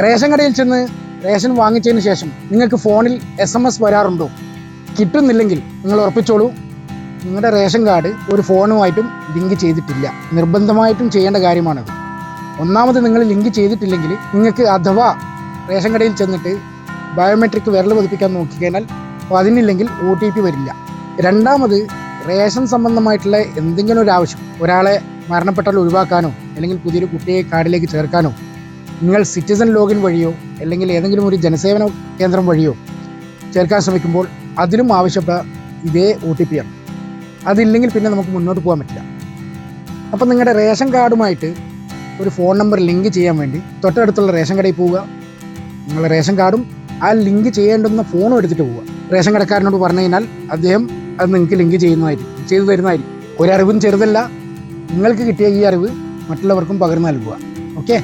Ration കടയിൽ ചെന്ന് ration വാങ്ങിച്ചതിന് ശേഷം നിങ്ങൾക്ക് ഫോണിൽ SMS വരാറുണ്ടോ? കിട്ടുന്നില്ലെങ്കിൽ നിങ്ങൾ ഉറപ്പിച്ചോളൂ, നിങ്ങളുടെ റേഷൻ കാർഡ് ഒരു ഫോണുമായിട്ടും ലിങ്ക് ചെയ്തിട്ടില്ല. നിർബന്ധമായിട്ടും ചെയ്യേണ്ട കാര്യമാണത്. ഒന്നാമത് നിങ്ങൾ ലിങ്ക് ചെയ്തിട്ടില്ലെങ്കിൽ നിങ്ങൾക്ക് അഥവാ റേഷൻ കടയിൽ ചെന്നിട്ട് ബയോമെട്രിക് വിരൽ പതിപ്പിക്കാൻ നോക്കിക്കഴിഞ്ഞാൽ അതിനില്ലെങ്കിൽ OTP വരില്ല. രണ്ടാമത് റേഷൻ സംബന്ധമായിട്ടുള്ള എന്തെങ്കിലും ഒരു ആവശ്യം, ഒരാളെ മരണപ്പെട്ടാൽ ഒഴിവാക്കാനോ അല്ലെങ്കിൽ പുതിയൊരു കുട്ടിയെ കാർഡിലേക്ക് ചേർക്കാനോ നിങ്ങൾ സിറ്റിസൺ ലോഗിൻ വഴിയോ അല്ലെങ്കിൽ ഏതെങ്കിലും ഒരു ജനസേവന കേന്ദ്രം വഴിയോ ചേർക്കാൻ ശ്രമിക്കുമ്പോൾ അതിലും ആവശ്യപ്പെട്ട ഇതേ OTP ആണ്. അതില്ലെങ്കിൽ പിന്നെ നമുക്ക് മുന്നോട്ട് പോകാൻ പറ്റില്ല. അപ്പം നിങ്ങളുടെ റേഷൻ കാർഡുമായിട്ട് ഒരു ഫോൺ നമ്പർ ലിങ്ക് ചെയ്യാൻ വേണ്ടി തൊട്ടടുത്തുള്ള റേഷൻ കടയിൽ പോവുക. നിങ്ങളുടെ റേഷൻ കാർഡും ആ ലിങ്ക് ചെയ്യേണ്ടുന്ന ഫോണും എടുത്തിട്ട് പോവുക. റേഷൻ കടക്കാരനോട് പറഞ്ഞു കഴിഞ്ഞാൽ അദ്ദേഹം അത് നിങ്ങൾക്ക് ലിങ്ക് ചെയ്തു തരുന്നതായിരിക്കും. ഒരറിവും ചെറുതല്ല. നിങ്ങൾക്ക് കിട്ടിയ ഈ അറിവ് മറ്റുള്ളവർക്കും പകർന്നു നൽകുക. ഓക്കെ.